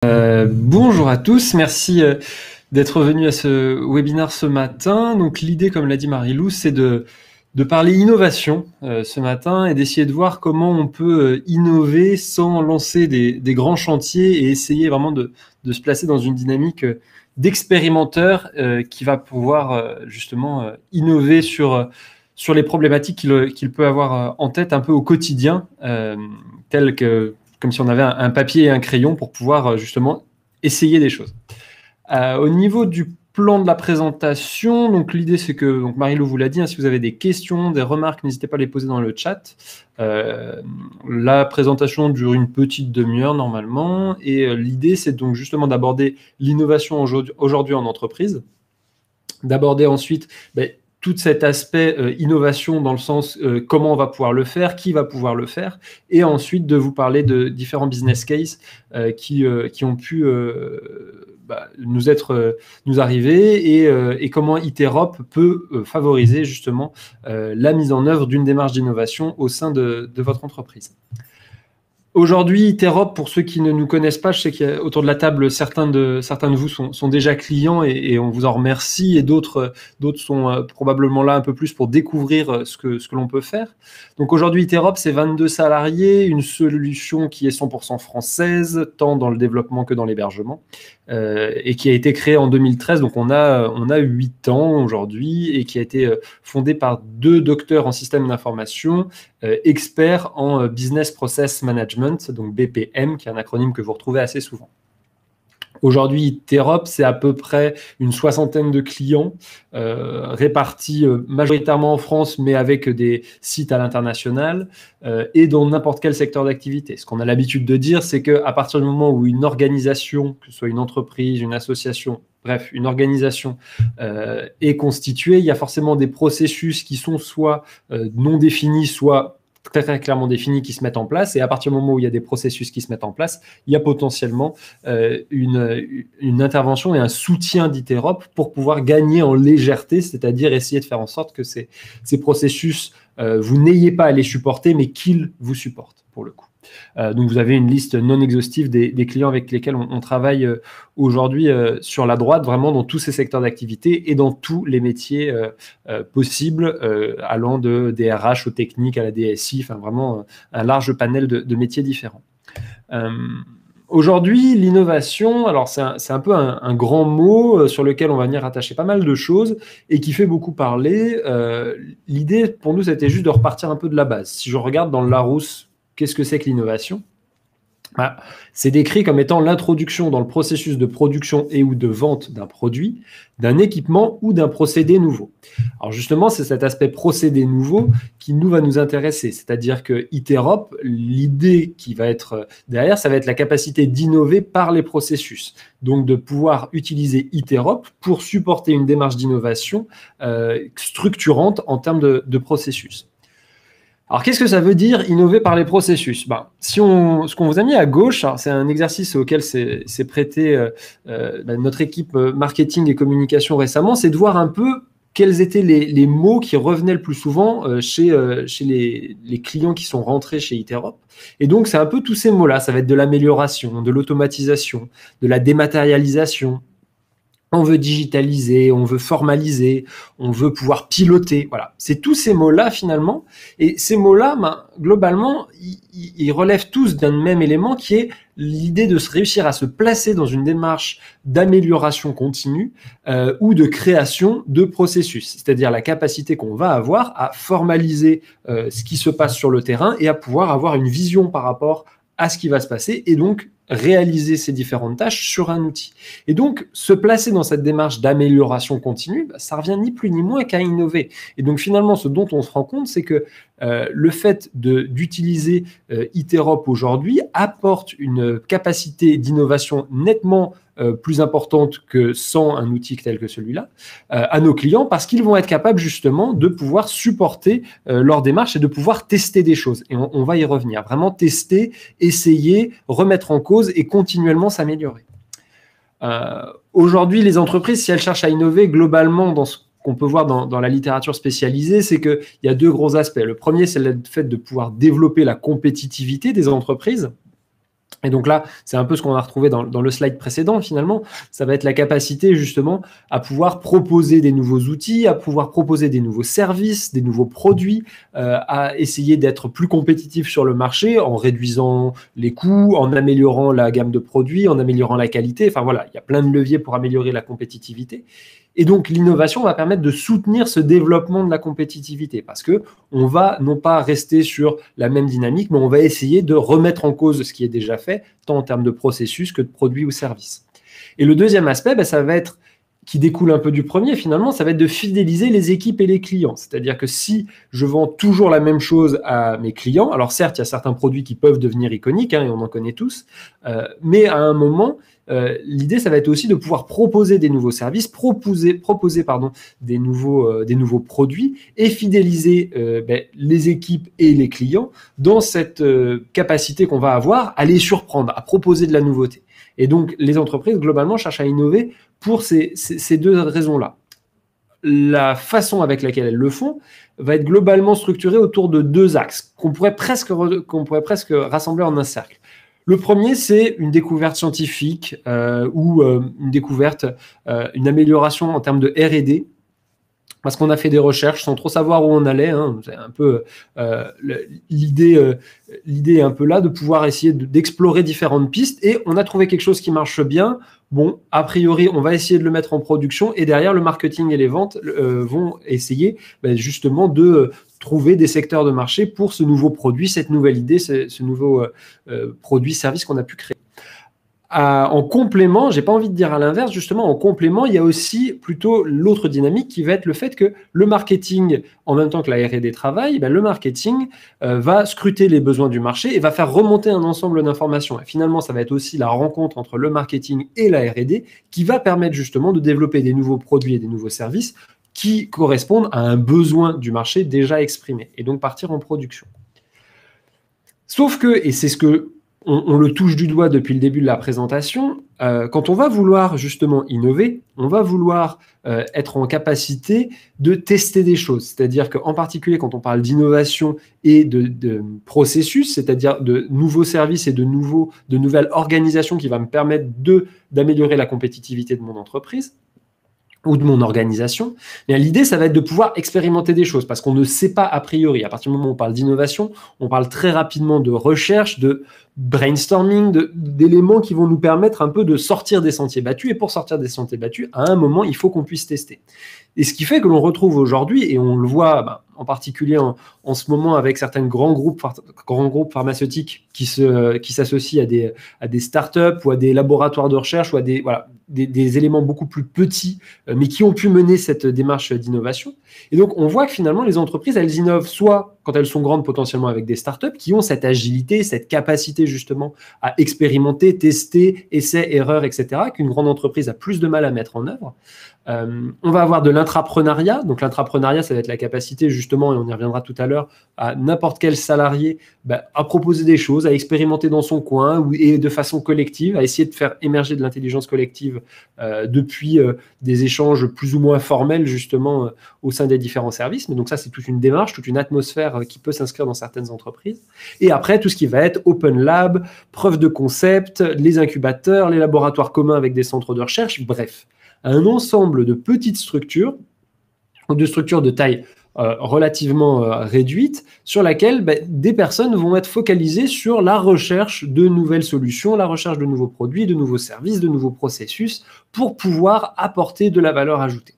Bonjour à tous, merci d'être venus à ce webinaire ce matin. Donc l'idée, comme l'a dit Marie-Lou, c'est de parler innovation ce matin et d'essayer de voir comment on peut innover sans lancer des grands chantiers et essayer vraiment de se placer dans une dynamique d'expérimenteur qui va pouvoir justement innover sur les problématiques qu'il peut avoir en tête un peu au quotidien, telles que comme si on avait un papier et un crayon pour pouvoir justement essayer des choses. Au niveau du plan de la présentation, donc l'idée c'est que, donc Marie-Lou vous l'a dit, si vous avez des questions, des remarques, n'hésitez pas à les poser dans le chat. La présentation dure une petite demi-heure normalement, et l'idée c'est donc justement d'aborder l'innovation aujourd'hui en entreprise, d'aborder ensuite tout cet aspect innovation dans le sens comment on va pouvoir le faire, qui va pouvoir le faire, et ensuite de vous parler de différents business cases qui ont pu nous arriver et comment Iterop peut favoriser justement la mise en œuvre d'une démarche d'innovation au sein de votre entreprise. Aujourd'hui, Iterop, pour ceux qui ne nous connaissent pas, je sais qu'autour de la table, certains de vous sont déjà clients et on vous en remercie, et d'autres sont probablement là un peu plus pour découvrir ce que l'on peut faire. Donc aujourd'hui, Iterop, c'est 22 salariés, une solution qui est 100% française, tant dans le développement que dans l'hébergement, et qui a été créée en 2013. Donc on a 8 ans aujourd'hui, et qui a été fondée par 2 docteurs en système d'information, experts en Business Process Management, donc BPM, qui est un acronyme que vous retrouvez assez souvent. Aujourd'hui, Iterop, c'est à peu près une 60aine de clients répartis majoritairement en France, mais avec des sites à l'international et dans n'importe quel secteur d'activité. Ce qu'on a l'habitude de dire, c'est qu'à partir du moment où une organisation, que ce soit une entreprise, une association, bref, une organisation est constituée, il y a forcément des processus qui sont soit non définis, soit très, très clairement définis qui se mettent en place. Et à partir du moment où il y a des processus qui se mettent en place, il y a potentiellement une intervention et un soutien d'Iterop pour pouvoir gagner en légèreté, c'est-à-dire essayer de faire en sorte que ces processus, vous n'ayez pas à les supporter, mais qu'ils vous supportent, pour le coup. Donc, vous avez une liste non exhaustive des clients avec lesquels on travaille aujourd'hui sur la droite, vraiment dans tous ces secteurs d'activité et dans tous les métiers possibles, allant des RH aux techniques, à la DSI, enfin vraiment un large panel de métiers différents. Aujourd'hui, l'innovation, alors c'est un peu un grand mot sur lequel on va venir attacher pas mal de choses et qui fait beaucoup parler. L'idée pour nous, c'était juste de repartir un peu de la base. Si je regarde dans le Larousse, qu'est-ce que c'est que l'innovation ? C'est décrit comme étant l'introduction dans le processus de production et ou de vente d'un produit, d'un équipement ou d'un procédé nouveau. Alors justement, c'est cet aspect procédé nouveau qui va nous intéresser. C'est-à-dire que Iterop, l'idée qui va être derrière, ça va être la capacité d'innover par les processus. Donc de pouvoir utiliser Iterop pour supporter une démarche d'innovation structurante en termes de processus. Alors, qu'est-ce que ça veut dire innover par les processus ? Ce qu'on vous a mis à gauche, c'est un exercice auquel s'est prêté notre équipe marketing et communication récemment, c'est de voir un peu quels étaient les mots qui revenaient le plus souvent chez les clients qui sont rentrés chez Iterop. Et donc, c'est un peu tous ces mots-là. Ça va être de l'amélioration, de l'automatisation, de la dématérialisation. On veut digitaliser, on veut formaliser, on veut pouvoir piloter. Voilà, c'est tous ces mots-là finalement. Et ces mots-là, globalement, ils relèvent tous d'un même élément qui est l'idée de se réussir à se placer dans une démarche d'amélioration continue ou de création de processus. C'est-à-dire la capacité qu'on va avoir à formaliser ce qui se passe sur le terrain et à pouvoir avoir une vision par rapport à ce qui va se passer et donc réaliser ces différentes tâches sur un outil. Et donc, se placer dans cette démarche d'amélioration continue, ça revient ni plus ni moins qu'à innover. Et donc, finalement, ce dont on se rend compte, c'est que le fait d'utiliser Iterop aujourd'hui apporte une capacité d'innovation nettement plus importante que sans un outil tel que celui-là à nos clients, parce qu'ils vont être capables justement de pouvoir supporter leur démarche et de pouvoir tester des choses. Et on va y revenir. Vraiment tester, essayer, remettre en cause et continuellement s'améliorer. Aujourd'hui, les entreprises, si elles cherchent à innover globalement dans ce qu'on peut voir dans la littérature spécialisée, c'est qu'il y a 2 gros aspects. Le premier, c'est le fait de pouvoir développer la compétitivité des entreprises. Et donc là, c'est un peu ce qu'on a retrouvé dans le slide précédent finalement, ça va être la capacité justement à pouvoir proposer des nouveaux outils, à pouvoir proposer des nouveaux services, des nouveaux produits, à essayer d'être plus compétitif sur le marché en réduisant les coûts, en améliorant la gamme de produits, en améliorant la qualité. Enfin voilà, il y a plein de leviers pour améliorer la compétitivité. Et donc, l'innovation va permettre de soutenir ce développement de la compétitivité parce que on va non pas rester sur la même dynamique, mais on va essayer de remettre en cause ce qui est déjà fait, tant en termes de processus que de produits ou services. Et le deuxième aspect, ça va être, qui découle un peu du premier finalement, ça va être de fidéliser les équipes et les clients. C'est-à-dire que si je vends toujours la même chose à mes clients, alors certes, il y a certains produits qui peuvent devenir iconiques, et on en connaît tous, mais à un moment, l'idée, ça va être aussi de pouvoir proposer des nouveaux services, proposer des nouveaux produits et fidéliser les équipes et les clients dans cette capacité qu'on va avoir à les surprendre, à proposer de la nouveauté. Et donc, les entreprises, globalement, cherchent à innover pour ces deux raisons-là. La façon avec laquelle elles le font va être globalement structurée autour de deux axes qu'on pourrait presque rassembler en un cercle. Le premier, c'est une découverte scientifique ou une découverte, une amélioration en termes de R&D, parce qu'on a fait des recherches sans trop savoir où on allait. C'est un peu l'idée est un peu là de pouvoir essayer d'explorer différentes pistes et on a trouvé quelque chose qui marche bien. Bon, a priori, on va essayer de le mettre en production et derrière, le marketing et les ventes vont essayer justement de trouver des secteurs de marché pour ce nouveau produit, cette nouvelle idée, ce nouveau produit, service qu'on a pu créer. En complément, j'ai pas envie de dire à l'inverse, justement, en complément, il y a aussi plutôt l'autre dynamique qui va être le fait que le marketing, en même temps que la R&D travaille, le marketing va scruter les besoins du marché et va faire remonter un ensemble d'informations. Et finalement, ça va être aussi la rencontre entre le marketing et la R&D qui va permettre justement de développer des nouveaux produits et des nouveaux services qui correspondent à un besoin du marché déjà exprimé et donc partir en production. Sauf que, et c'est ce que on le touche du doigt depuis le début de la présentation, quand on va vouloir justement innover, on va vouloir être en capacité de tester des choses. C'est-à-dire qu'en particulier, quand on parle d'innovation et de processus, c'est-à-dire de nouveaux services et de nouvelles organisations qui vont me permettre d'améliorer la compétitivité de mon entreprise, ou de mon organisation, l'idée, ça va être de pouvoir expérimenter des choses parce qu'on ne sait pas a priori. À partir du moment où on parle d'innovation, on parle très rapidement de recherche, de brainstorming, d'éléments qui vont nous permettre un peu de sortir des sentiers battus. Et pour sortir des sentiers battus, à un moment, il faut qu'on puisse tester. Et ce qui fait que l'on retrouve aujourd'hui, et on le voit en particulier en ce moment avec certains grands groupes pharmaceutiques qui s'associent à des startups ou à des laboratoires de recherche ou à des éléments beaucoup plus petits, mais qui ont pu mener cette démarche d'innovation. Et donc, on voit que finalement, les entreprises, elles innovent soit quand elles sont grandes, potentiellement avec des startups qui ont cette agilité, cette capacité justement à expérimenter, tester, essais, erreurs, etc., qu'une grande entreprise a plus de mal à mettre en œuvre. On va avoir de l'intrapreneuriat. Donc, l'intrapreneuriat, ça va être la capacité justement, et on y reviendra tout à l'heure, à n'importe quel salarié à proposer des choses, à expérimenter dans son coin et de façon collective, à essayer de faire émerger de l'intelligence collective depuis des échanges plus ou moins formels justement au sein des différents services. Mais donc ça, c'est toute une démarche, toute une atmosphère qui peut s'inscrire dans certaines entreprises. Et après, tout ce qui va être open lab, preuve de concept, les incubateurs, les laboratoires communs avec des centres de recherche, bref, un ensemble de petites structures, de structures de taille relativement réduite, sur laquelle des personnes vont être focalisées sur la recherche de nouvelles solutions, la recherche de nouveaux produits, de nouveaux services, de nouveaux processus, pour pouvoir apporter de la valeur ajoutée.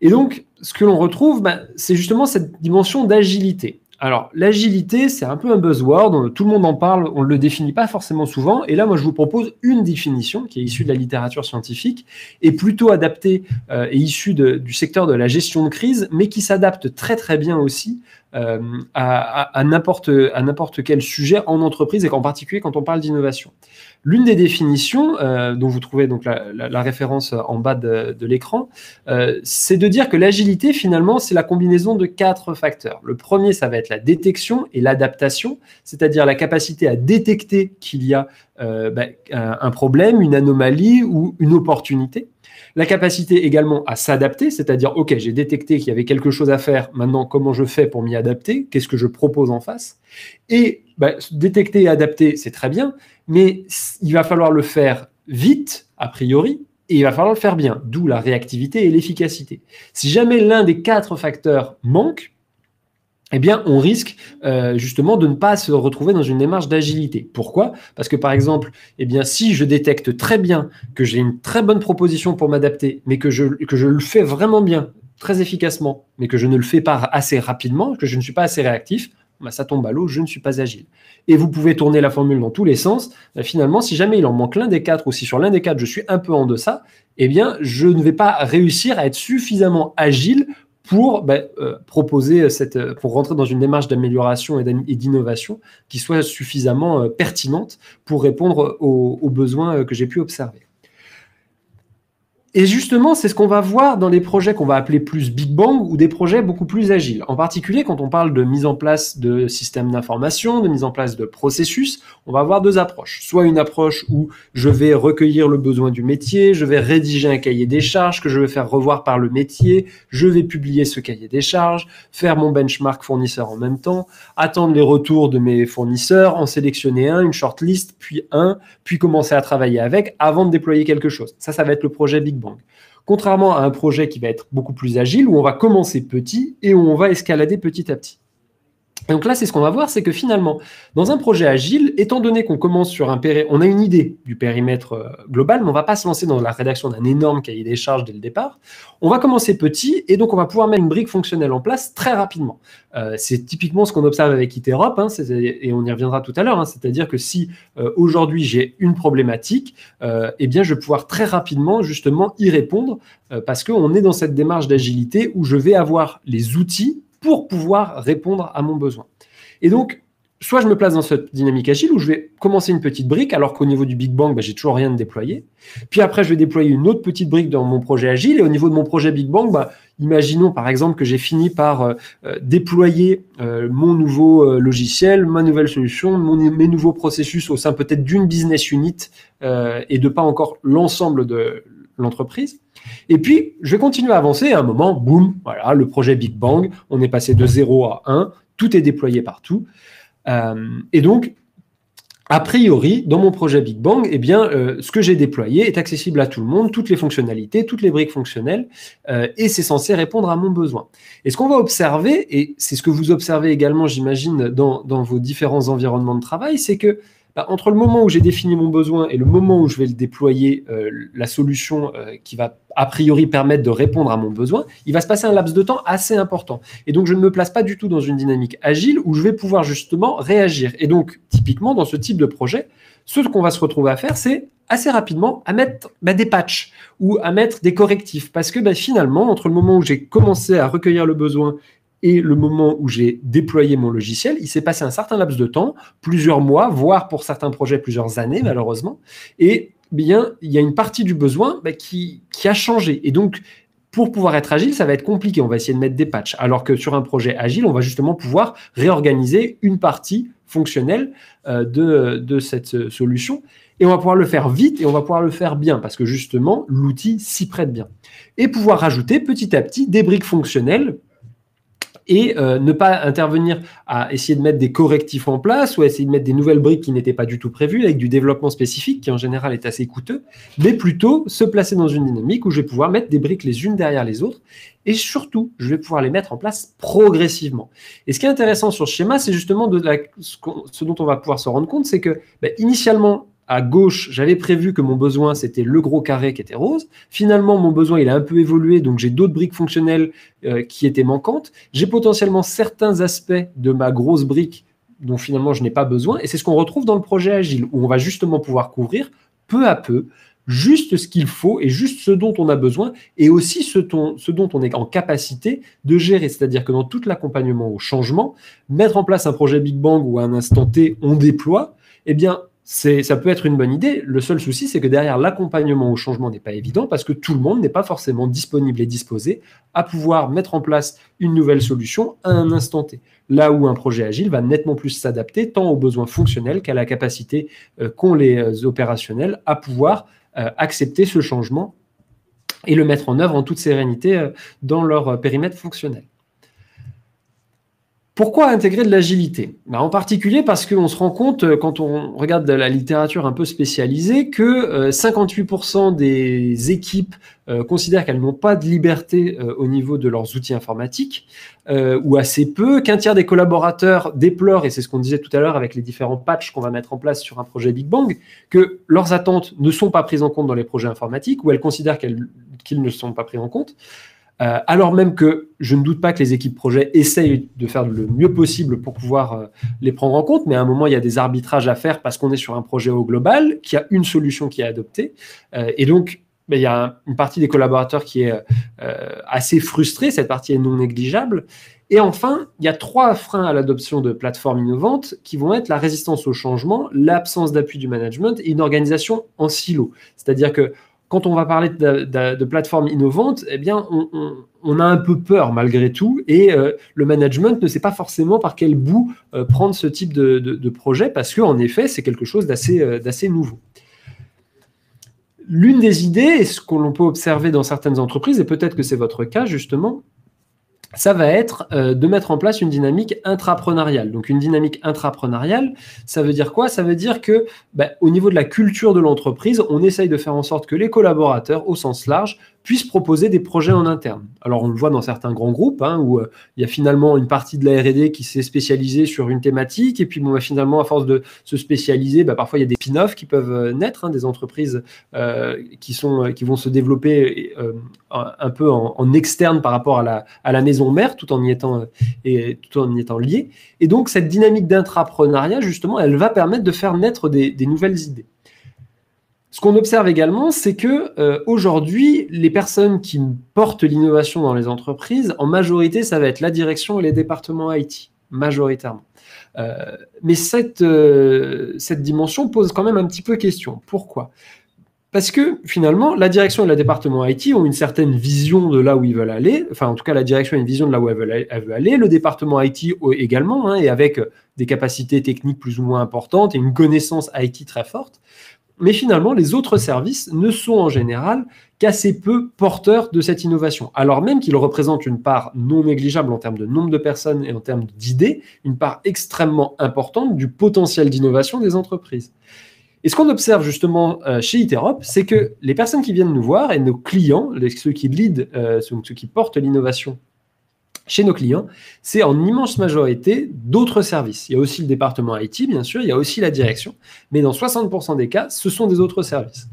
Et donc, ce que l'on retrouve, c'est justement cette dimension d'agilité. Alors, l'agilité, c'est un peu un buzzword, tout le monde en parle, on ne le définit pas forcément souvent, et là, moi, je vous propose une définition qui est issue de la littérature scientifique, et plutôt adaptée et issue du secteur de la gestion de crise, mais qui s'adapte très très bien aussi à n'importe quel sujet en entreprise, et en particulier quand on parle d'innovation. L'une des définitions, dont vous trouvez donc la référence en bas de l'écran, c'est de dire que l'agilité, finalement, c'est la combinaison de 4 facteurs. Le premier, ça va être la détection et l'adaptation, c'est-à-dire la capacité à détecter qu'il y a un problème, une anomalie ou une opportunité. La capacité également à s'adapter, c'est-à-dire, OK, j'ai détecté qu'il y avait quelque chose à faire, maintenant, comment je fais pour m'y adapter? Qu'est-ce que je propose en face? Et détecter et adapter, c'est très bien, mais il va falloir le faire vite, a priori, et il va falloir le faire bien, d'où la réactivité et l'efficacité. Si jamais l'un des 4 facteurs manque, eh bien, on risque justement de ne pas se retrouver dans une démarche d'agilité. Pourquoi? Parce que par exemple, eh bien, si je détecte très bien que j'ai une très bonne proposition pour m'adapter, mais que je le fais vraiment bien, très efficacement, mais que je ne le fais pas assez rapidement, que je ne suis pas assez réactif, ça tombe à l'eau, je ne suis pas agile. Et vous pouvez tourner la formule dans tous les sens. Finalement, si jamais il en manque l'un des 4 ou si sur l'un des 4 je suis un peu en deçà, eh bien, je ne vais pas réussir à être suffisamment agile pour proposer pour rentrer dans une démarche d'amélioration et d'innovation qui soit suffisamment pertinente pour répondre aux besoins que j'ai pu observer. Et justement, c'est ce qu'on va voir dans les projets qu'on va appeler plus Big Bang ou des projets beaucoup plus agiles. En particulier, quand on parle de mise en place de systèmes d'information, de mise en place de processus, on va avoir 2 approches. Soit une approche où je vais recueillir le besoin du métier, je vais rédiger un cahier des charges que je vais faire revoir par le métier, je vais publier ce cahier des charges, faire mon benchmark fournisseur en même temps, attendre les retours de mes fournisseurs, en sélectionner un, une shortlist, puis commencer à travailler avec avant de déployer quelque chose. Ça va être le projet Big Bang. Contrairement à un projet qui va être beaucoup plus agile, où on va commencer petit et où on va escalader petit à petit. Et donc là, c'est ce qu'on va voir, c'est que finalement, dans un projet agile, étant donné qu'on commence sur on a une idée du périmètre global, mais on ne va pas se lancer dans la rédaction d'un énorme cahier des charges dès le départ. On va commencer petit et donc on va pouvoir mettre une brique fonctionnelle en place très rapidement. C'est typiquement ce qu'on observe avec Iterop, et on y reviendra tout à l'heure, c'est-à-dire que si aujourd'hui j'ai une problématique, eh bien je vais pouvoir très rapidement justement y répondre parce qu'on est dans cette démarche d'agilité où je vais avoir les outils pour pouvoir répondre à mon besoin. Et donc, soit je me place dans cette dynamique agile où je vais commencer une petite brique, alors qu'au niveau du Big Bang, j'ai toujours rien de déployé. Puis après, je vais déployer une autre petite brique dans mon projet agile. Et au niveau de mon projet Big Bang, imaginons par exemple que j'ai fini par déployer mon nouveau logiciel, ma nouvelle solution, mes nouveaux processus au sein peut-être d'une business unit et de pas encore l'ensemble de l'entreprise. Et puis, je vais continuer à avancer. À un moment, boum, voilà, le projet Big Bang, on est passé de 0 à 1, tout est déployé partout. Et donc, a priori, dans mon projet Big Bang, eh bien, ce que j'ai déployé est accessible à tout le monde, toutes les fonctionnalités, toutes les briques fonctionnelles, et c'est censé répondre à mon besoin. Et ce qu'on va observer, et c'est ce que vous observez également, j'imagine, dans vos différents environnements de travail, c'est que entre le moment où j'ai défini mon besoin et le moment où je vais le déployer, la solution qui va a priori permettre de répondre à mon besoin, il va se passer un laps de temps assez important. Et donc, je ne me place pas du tout dans une dynamique agile où je vais pouvoir justement réagir. Et donc, typiquement, dans ce type de projet, ce qu'on va se retrouver à faire, c'est assez rapidement à mettre des patchs ou à mettre des correctifs. Parce que finalement, entre le moment où j'ai commencé à recueillir le besoin et le moment où j'ai déployé mon logiciel, il s'est passé un certain laps de temps, plusieurs mois, voire pour certains projets plusieurs années malheureusement, et bien il y a une partie du besoin qui a changé. Et donc, pour pouvoir être agile, ça va être compliqué. On va essayer de mettre des patchs, alors que sur un projet agile, on va justement pouvoir réorganiser une partie fonctionnelle de cette solution. Et on va pouvoir le faire vite et on va pouvoir le faire bien parce que justement, l'outil s'y prête bien. Et pouvoir rajouter petit à petit des briques fonctionnelles et ne pas intervenir à essayer de mettre des correctifs en place ou à essayer de mettre des nouvelles briques qui n'étaient pas du tout prévues avec du développement spécifique qui en général est assez coûteux, mais plutôt se placer dans une dynamique où je vais pouvoir mettre des briques les unes derrière les autres et surtout, je vais pouvoir les mettre en place progressivement. Et ce qui est intéressant sur ce schéma, c'est justement ce dont on va pouvoir se rendre compte, c'est que initialement, à gauche, j'avais prévu que mon besoin, c'était le gros carré qui était rose. Finalement, mon besoin, il a un peu évolué, donc j'ai d'autres briques fonctionnelles qui étaient manquantes. J'ai potentiellement certains aspects de ma grosse brique dont finalement je n'ai pas besoin. Et c'est ce qu'on retrouve dans le projet Agile, où on va justement pouvoir couvrir peu à peu juste ce qu'il faut et juste ce dont on a besoin et aussi ce dont on est en capacité de gérer. C'est-à-dire que dans tout l'accompagnement au changement, mettre en place un projet Big Bang où à un instant T, on déploie, eh bien, Ça peut être une bonne idée. Le seul souci, c'est que derrière, l'accompagnement au changement n'est pas évident parce que tout le monde n'est pas forcément disponible et disposé à pouvoir mettre en place une nouvelle solution à un instant T. Là où un projet agile va nettement plus s'adapter tant aux besoins fonctionnels qu'à la capacité qu'ont les opérationnels à pouvoir accepter ce changement et le mettre en œuvre en toute sérénité dans leur périmètre fonctionnel. Pourquoi intégrer de l'agilité? En particulier parce qu'on se rend compte, quand on regarde de la littérature un peu spécialisée, que 58% des équipes considèrent qu'elles n'ont pas de liberté au niveau de leurs outils informatiques, ou assez peu, qu'un tiers des collaborateurs déplorent, et c'est ce qu'on disait tout à l'heure avec les différents patchs qu'on va mettre en place sur un projet Big Bang, que leurs attentes ne sont pas prises en compte dans les projets informatiques, ou elles considèrent qu'ils ne sont pas pris en compte. Alors même que je ne doute pas que les équipes projet essayent de faire le mieux possible pour pouvoir les prendre en compte, mais à un moment, il y a des arbitrages à faire parce qu'on est sur un projet au global, qu'il y a une solution qui est adoptée. Et donc, il y a une partie des collaborateurs qui est assez frustrée, cette partie est non négligeable. Et enfin, il y a 3 freins à l'adoption de plateformes innovantes qui vont être la résistance au changement, l'absence d'appui du management et une organisation en silo. C'est-à-dire que quand on va parler de plateformes innovantes, eh bien, on a un peu peur malgré tout et le management ne sait pas forcément par quel bout prendre ce type de projet parce qu'en effet, c'est quelque chose d'assez nouveau. L'une des idées, et ce que l'on peut observer dans certaines entreprises, et peut-être que c'est votre cas justement, ça va être de mettre en place une dynamique intrapreneuriale. Donc, une dynamique intrapreneuriale, ça veut dire quoi? Ça veut dire que, au niveau de la culture de l'entreprise, on essaye de faire en sorte que les collaborateurs, au sens large, puissent proposer des projets en interne. Alors, on le voit dans certains grands groupes, où il y a finalement une partie de la R&D qui s'est spécialisée sur une thématique, et puis finalement, à force de se spécialiser, parfois il y a des spin-offs qui peuvent naître, des entreprises qui vont se développer un peu en externe par rapport à la maison mère, tout en y étant lié. Et donc, cette dynamique d'intrapreneuriat, justement, elle va permettre de faire naître des nouvelles idées. Ce qu'on observe également, c'est que aujourd'hui, les personnes qui portent l'innovation dans les entreprises, en majorité, ça va être la direction et les départements IT, majoritairement. Mais cette dimension pose quand même un petit peu question. Pourquoi ? Parce que finalement, la direction et le département IT ont une certaine vision de là où ils veulent aller. Enfin, en tout cas, la direction a une vision de là où elle veut aller. Le département IT également, et avec des capacités techniques plus ou moins importantes et une connaissance IT très forte. Mais finalement, les autres services ne sont en général qu'assez peu porteurs de cette innovation, alors même qu'ils représentent une part non négligeable en termes de nombre de personnes et en termes d'idées, une part extrêmement importante du potentiel d'innovation des entreprises. Et ce qu'on observe justement chez Iterop, c'est que les personnes qui viennent nous voir et nos clients, ceux qui lead, ceux qui portent l'innovation chez nos clients, c'est en immense majorité d'autres services. Il y a aussi le département IT, bien sûr, il y a aussi la direction, mais dans 60% des cas, ce sont des autres services.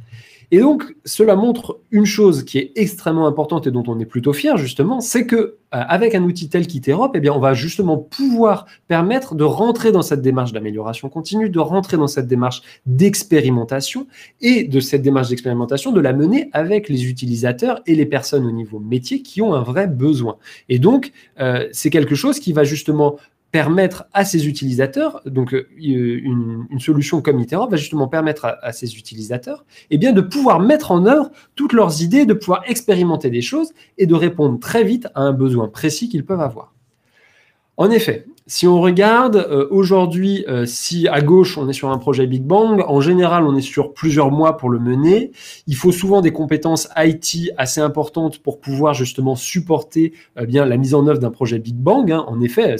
Et donc, cela montre une chose qui est extrêmement importante et dont on est plutôt fier, justement, c'est qu'avec un outil tel qu'Iterop, on va justement pouvoir permettre de rentrer dans cette démarche d'amélioration continue, de rentrer dans cette démarche d'expérimentation et de cette démarche d'expérimentation, de la mener avec les utilisateurs et les personnes au niveau métier qui ont un vrai besoin. Et donc, c'est quelque chose qui va justement permettre à ces utilisateurs, donc une solution comme Iterop va justement permettre à ces utilisateurs de pouvoir mettre en œuvre toutes leurs idées, de pouvoir expérimenter des choses et de répondre très vite à un besoin précis qu'ils peuvent avoir. En effet, si on regarde aujourd'hui, si à gauche on est sur un projet Big Bang, en général on est sur plusieurs mois pour le mener. Il faut souvent des compétences IT assez importantes pour pouvoir justement supporter la mise en œuvre d'un projet Big Bang. En effet,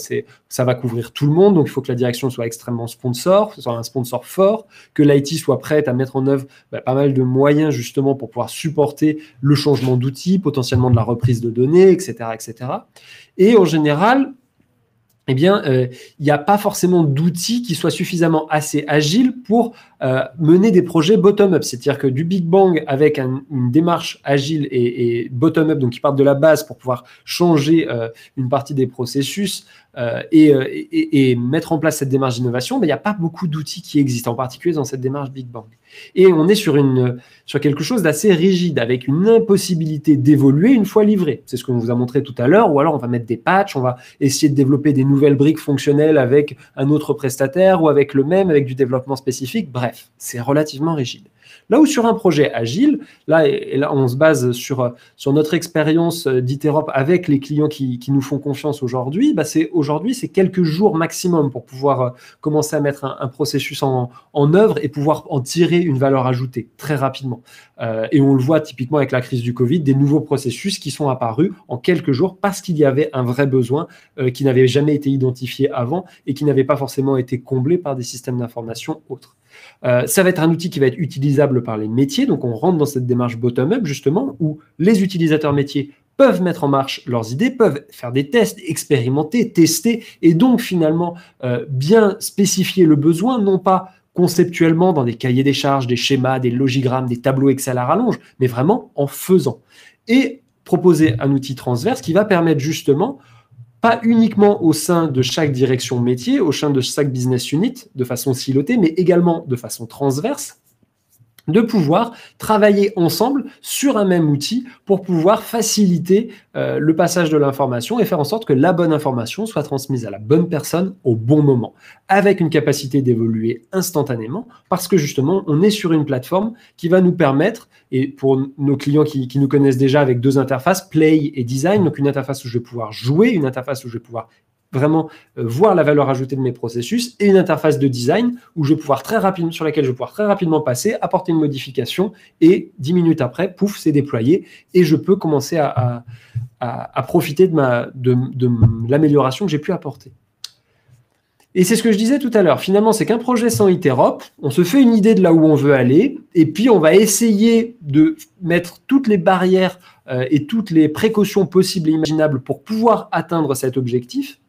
ça va couvrir tout le monde, donc il faut que la direction soit extrêmement sponsor, soit un sponsor fort, que l'IT soit prête à mettre en œuvre pas mal de moyens justement pour pouvoir supporter le changement d'outils, potentiellement de la reprise de données, etc., etc. Et en général, il n'y a pas forcément d'outils qui soient suffisamment assez agiles pour mener des projets bottom-up. C'est-à-dire que du Big Bang avec une démarche agile et bottom-up, donc qui partent de la base pour pouvoir changer une partie des processus et mettre en place cette démarche d'innovation, il n'y a pas beaucoup d'outils qui existent, en particulier dans cette démarche Big Bang. Et on est sur quelque chose d'assez rigide, avec une impossibilité d'évoluer une fois livré. C'est ce qu'on vous a montré tout à l'heure, ou alors on va mettre des patchs, on va essayer de développer des nouvelles briques fonctionnelles avec un autre prestataire ou avec le même, avec du développement spécifique. Bref, c'est relativement rigide. Là où sur un projet agile, là on se base sur notre expérience d'Iterop avec les clients qui nous font confiance aujourd'hui, c'est quelques jours maximum pour pouvoir commencer à mettre un processus en œuvre et pouvoir en tirer une valeur ajoutée très rapidement. Et on le voit typiquement avec la crise du Covid, des nouveaux processus qui sont apparus en quelques jours parce qu'il y avait un vrai besoin qui n'avait jamais été identifié avant et qui n'avait pas forcément été comblé par des systèmes d'information autres. Ça va être un outil qui va être utilisable par les métiers, donc on rentre dans cette démarche bottom-up justement, où les utilisateurs métiers peuvent mettre en marche leurs idées, peuvent faire des tests, expérimenter, tester, et donc finalement bien spécifier le besoin, non pas conceptuellement dans des cahiers des charges, des schémas, des logigrammes, des tableaux Excel à rallonge, mais vraiment en faisant. Et proposer un outil transverse qui va permettre justement, pas uniquement au sein de chaque direction métier, au sein de chaque business unit, de façon silotée, mais également de façon transverse, de pouvoir travailler ensemble sur un même outil pour pouvoir faciliter le passage de l'information et faire en sorte que la bonne information soit transmise à la bonne personne au bon moment, avec une capacité d'évoluer instantanément, parce que justement, on est sur une plateforme qui va nous permettre, et pour nos clients qui nous connaissent déjà avec deux interfaces, Play et Design, donc une interface où je vais pouvoir jouer, une interface où je vais pouvoir vraiment voir la valeur ajoutée de mes processus, et une interface de design où je vais pouvoir sur laquelle je vais pouvoir très rapidement passer, apporter une modification, et 10 minutes après, pouf, c'est déployé, et je peux commencer à profiter de l'amélioration que j'ai pu apporter. Et c'est ce que je disais tout à l'heure. Finalement, c'est qu'un projet sans Iterop, on se fait une idée de là où on veut aller, et puis on va essayer de mettre toutes les barrières et toutes les précautions possibles et imaginables pour pouvoir atteindre cet objectif.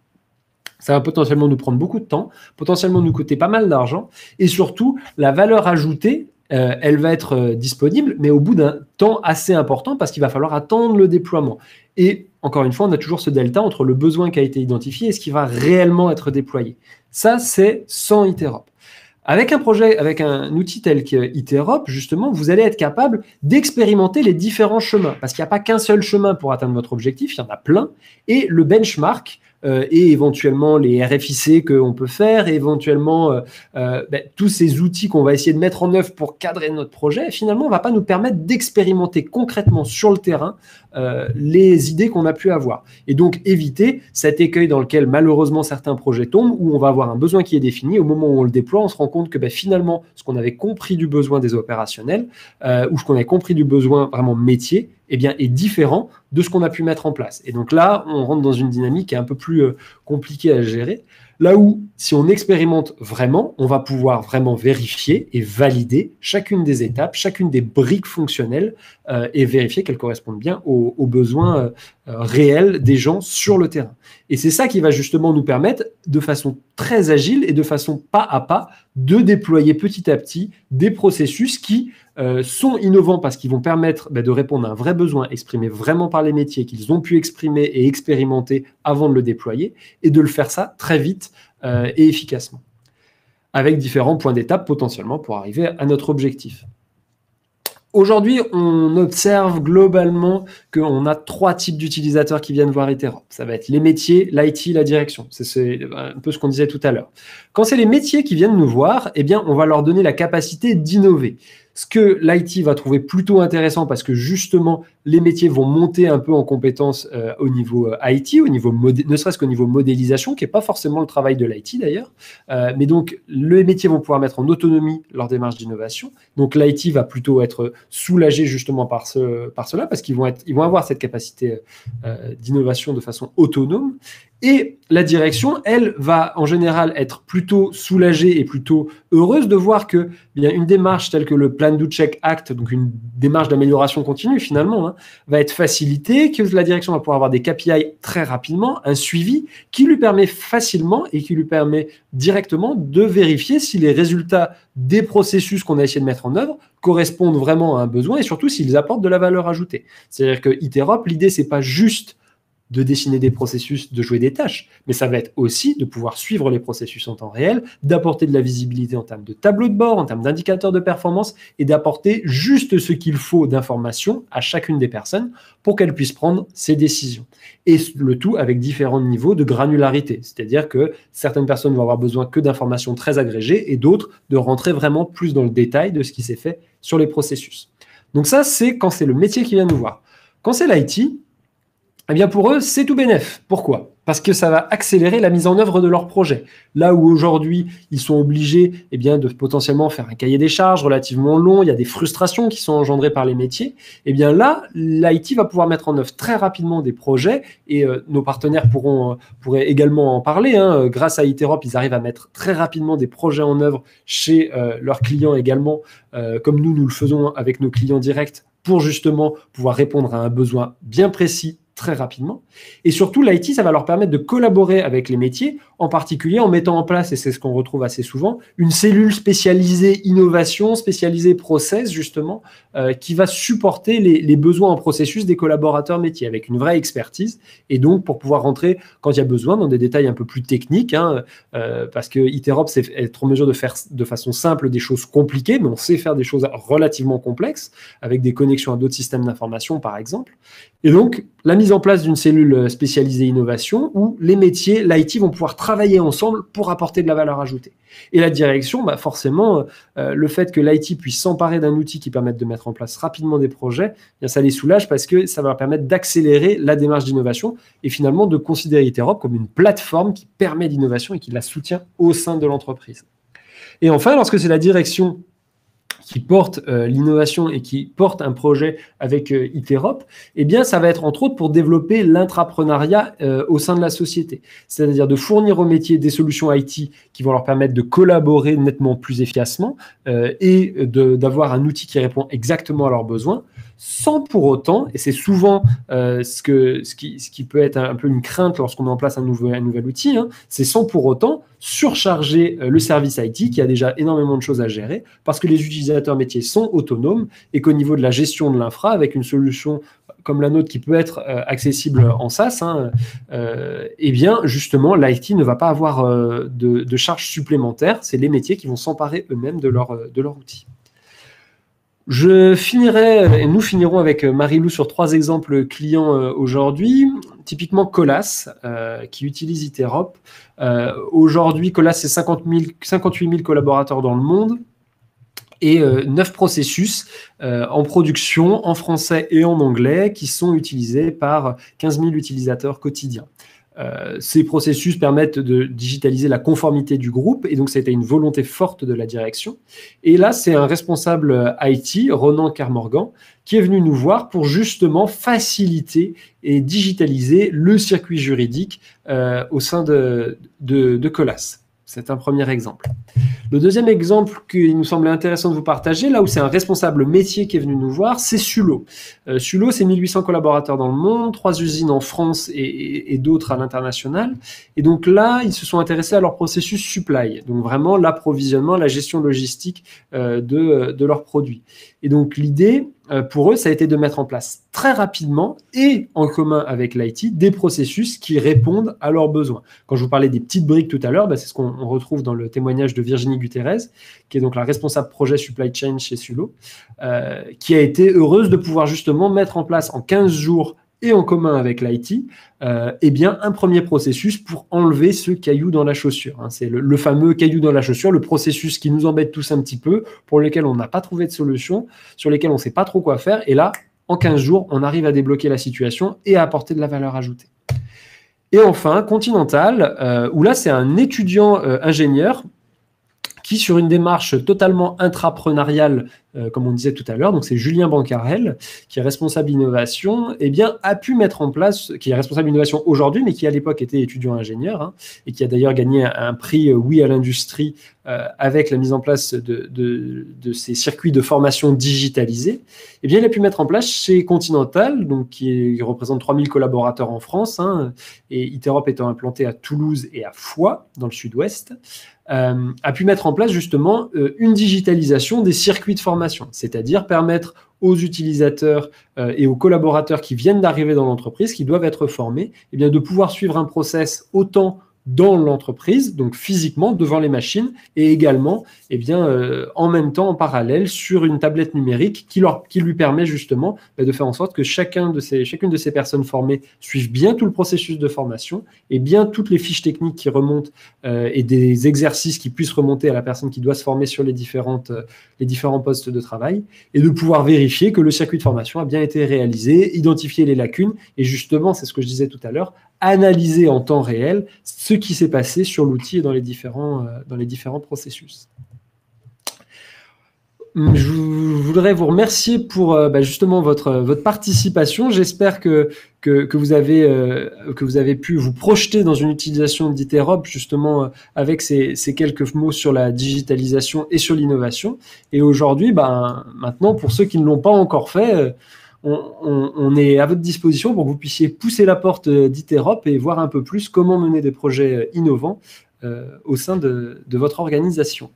Ça va potentiellement nous prendre beaucoup de temps, potentiellement nous coûter pas mal d'argent, et surtout, la valeur ajoutée, elle va être disponible, mais au bout d'un temps assez important, parce qu'il va falloir attendre le déploiement. Et encore une fois, on a toujours ce delta entre le besoin qui a été identifié et ce qui va réellement être déployé. Ça, c'est sans Iterop. Avec un projet, avec un outil tel qu'Iterop, justement, vous allez être capable d'expérimenter les différents chemins, parce qu'il n'y a pas qu'un seul chemin pour atteindre votre objectif, il y en a plein, et le benchmark, et éventuellement les RFIC qu'on peut faire, et éventuellement tous ces outils qu'on va essayer de mettre en œuvre pour cadrer notre projet, finalement, ne va pas nous permettre d'expérimenter concrètement sur le terrain les idées qu'on a pu avoir. Et donc, éviter cet écueil dans lequel, malheureusement, certains projets tombent, où on va avoir un besoin qui est défini. Au moment où on le déploie, on se rend compte que finalement, ce qu'on avait compris du besoin des opérationnels, ou ce qu'on avait compris du besoin vraiment métier, est différent de ce qu'on a pu mettre en place. Et donc là, on rentre dans une dynamique qui est un peu plus compliquée à gérer. Là où, si on expérimente vraiment, on va pouvoir vraiment vérifier et valider chacune des étapes, chacune des briques fonctionnelles et vérifier qu'elles correspondent bien aux besoins réels des gens sur le terrain. Et c'est ça qui va justement nous permettre, de façon très agile et de façon pas à pas, de déployer petit à petit des processus qui sont innovants parce qu'ils vont permettre de répondre à un vrai besoin exprimé vraiment par les métiers qu'ils ont pu exprimer et expérimenter avant de le déployer, et de le faire ça très vite et efficacement, avec différents points d'étape potentiellement pour arriver à notre objectif. Aujourd'hui, on observe globalement qu'on a 3 types d'utilisateurs qui viennent voir Iterop. Ça va être les métiers, l'IT, la direction. C'est un peu ce qu'on disait tout à l'heure. Quand c'est les métiers qui viennent nous voir, on va leur donner la capacité d'innover. Ce que l'IT va trouver plutôt intéressant, parce que justement, les métiers vont monter un peu en compétences au niveau IT, ne serait-ce qu'au niveau modélisation, qui n'est pas forcément le travail de l'IT d'ailleurs. Mais donc, les métiers vont pouvoir mettre en autonomie leur démarche d'innovation. Donc, l'IT va plutôt être soulagé justement par cela, parce qu'ils vont avoir cette capacité d'innovation de façon autonome. Et la direction, elle, va en général être plutôt soulagée et plutôt heureuse de voir que une démarche telle que le Plan Do Check Act, donc une démarche d'amélioration continue finalement, va être facilitée, que la direction va pouvoir avoir des KPI très rapidement, un suivi qui lui permet facilement et qui lui permet directement de vérifier si les résultats des processus qu'on a essayé de mettre en œuvre correspondent vraiment à un besoin et surtout s'ils apportent de la valeur ajoutée. C'est-à-dire que Iterop, l'idée, c'est pas juste de dessiner des processus, de jouer des tâches, mais ça va être aussi de pouvoir suivre les processus en temps réel, d'apporter de la visibilité en termes de tableau de bord, en termes d'indicateurs de performance, et d'apporter juste ce qu'il faut d'informations à chacune des personnes pour qu'elles puissent prendre ces décisions. Et le tout avec différents niveaux de granularité, c'est-à-dire que certaines personnes vont avoir besoin que d'informations très agrégées et d'autres de rentrer vraiment plus dans le détail de ce qui s'est fait sur les processus. Donc ça, c'est quand c'est le métier qui vient nous voir. Quand c'est l'IT, eh bien pour eux, c'est tout bénef. Pourquoi ? Parce que ça va accélérer la mise en œuvre de leur projet. Là où aujourd'hui, ils sont obligés de potentiellement faire un cahier des charges relativement long, il y a des frustrations qui sont engendrées par les métiers, là, l'IT va pouvoir mettre en œuvre très rapidement des projets et nos partenaires pourraient également en parler. Grâce à Iterop, ils arrivent à mettre très rapidement des projets en œuvre chez leurs clients également, comme nous le faisons avec nos clients directs, pour justement pouvoir répondre à un besoin bien précis très rapidement. Et surtout, l'IT, ça va leur permettre de collaborer avec les métiers, en particulier en mettant en place, et c'est ce qu'on retrouve assez souvent, une cellule spécialisée innovation, spécialisée process, justement, qui va supporter les besoins en processus des collaborateurs métiers, avec une vraie expertise, et donc pour pouvoir rentrer, quand il y a besoin, dans des détails un peu plus techniques, parce que Iterop, c'est être en mesure de faire de façon simple des choses compliquées, mais on sait faire des choses relativement complexes, avec des connexions à d'autres systèmes d'information, par exemple. Et donc, la mise en place d'une cellule spécialisée innovation où les métiers, l'IT vont pouvoir travailler ensemble pour apporter de la valeur ajoutée. Et la direction, forcément, le fait que l'IT puisse s'emparer d'un outil qui permette de mettre en place rapidement des projets, ça les soulage parce que ça va leur permettre d'accélérer la démarche d'innovation et finalement de considérer Iterop comme une plateforme qui permet l'innovation et qui la soutient au sein de l'entreprise. Et enfin, lorsque c'est la direction qui porte l'innovation et qui porte un projet avec Iterop, ça va être entre autres pour développer l'intrapreneuriat au sein de la société. C'est-à-dire de fournir aux métiers des solutions IT qui vont leur permettre de collaborer nettement plus efficacement et d'avoir un outil qui répond exactement à leurs besoins, sans pour autant, et c'est souvent ce qui peut être un peu une crainte lorsqu'on met en place un nouvel outil, c'est sans pour autant surcharger le service IT qui a déjà énormément de choses à gérer parce que les utilisateurs métiers sont autonomes et qu'au niveau de la gestion de l'infra, avec une solution comme la nôtre qui peut être accessible en SaaS, justement, l'IT ne va pas avoir de charges supplémentaires. C'est les métiers qui vont s'emparer eux-mêmes de leur outil. Nous finirons avec Marie-Lou sur 3 exemples clients aujourd'hui. Typiquement Colas, qui utilise Iterop. Aujourd'hui, Colas, c'est 58 000 collaborateurs dans le monde et 9 processus en production, en français et en anglais, qui sont utilisés par 15 000 utilisateurs quotidiens. Ces processus permettent de digitaliser la conformité du groupe et donc ça a été une volonté forte de la direction. Et là, c'est un responsable IT, Ronan Kermorgan, qui est venu nous voir pour justement faciliter et digitaliser le circuit juridique au sein de Colas. C'est un premier exemple. Le deuxième exemple qu'il nous semblait intéressant de vous partager, là où c'est un responsable métier qui est venu nous voir, c'est Sullo. Sullo, c'est 1800 collaborateurs dans le monde, 3 usines en France et d'autres à l'international. Et donc là, ils se sont intéressés à leur processus supply, donc vraiment l'approvisionnement, la gestion logistique de leurs produits. Et donc l'idée, pour eux, ça a été de mettre en place très rapidement et en commun avec l'IT des processus qui répondent à leurs besoins. Quand je vous parlais des petites briques tout à l'heure, c'est ce qu'on retrouve dans le témoignage de Virginie Guterres, qui est donc la responsable projet supply chain chez Sullo, qui a été heureuse de pouvoir justement mettre en place en 15 jours et en commun avec l'IT, un premier processus pour enlever ce caillou dans la chaussure. C'est le fameux caillou dans la chaussure, le processus qui nous embête tous un petit peu, pour lequel on n'a pas trouvé de solution, sur lesquels on ne sait pas trop quoi faire. Et là, en 15 jours, on arrive à débloquer la situation et à apporter de la valeur ajoutée. Et enfin, Continental, où là, c'est un étudiant ingénieur qui, sur une démarche totalement intrapreneuriale, comme on disait tout à l'heure, donc c'est Julien Bancarel, qui est responsable innovation, a pu mettre en place, qui est responsable innovation aujourd'hui, mais qui à l'époque était étudiant ingénieur, et qui a d'ailleurs gagné un prix Oui à l'industrie avec la mise en place de ces circuits de formation digitalisés. Il a pu mettre en place chez Continental, donc qui représente 3000 collaborateurs en France, et Iterop étant implanté à Toulouse et à Foix, dans le sud-ouest, a pu mettre en place justement une digitalisation des circuits de formation, c'est-à-dire permettre aux utilisateurs et aux collaborateurs qui viennent d'arriver dans l'entreprise, qui doivent être formés, eh bien, de pouvoir suivre un process autant dans l'entreprise, donc physiquement devant les machines, et également eh bien, en même temps, en parallèle, sur une tablette numérique qui lui permet justement de faire en sorte que chacune de ces personnes formées suive bien tout le processus de formation et bien toutes les fiches techniques qui remontent et des exercices qui puissent remonter à la personne qui doit se former sur les différents postes de travail, et de pouvoir vérifier que le circuit de formation a bien été réalisé, identifier les lacunes, et justement, c'est ce que je disais tout à l'heure, analyser en temps réel ce qui s'est passé sur l'outil et dans les différents processus. Je voudrais vous remercier pour justement votre participation. J'espère que vous avez pu vous projeter dans une utilisation d'Iterop justement avec ces quelques mots sur la digitalisation et sur l'innovation. Et aujourd'hui, maintenant, pour ceux qui ne l'ont pas encore fait, on est à votre disposition pour que vous puissiez pousser la porte d'Iterop et voir un peu plus comment mener des projets innovants au sein de votre organisation.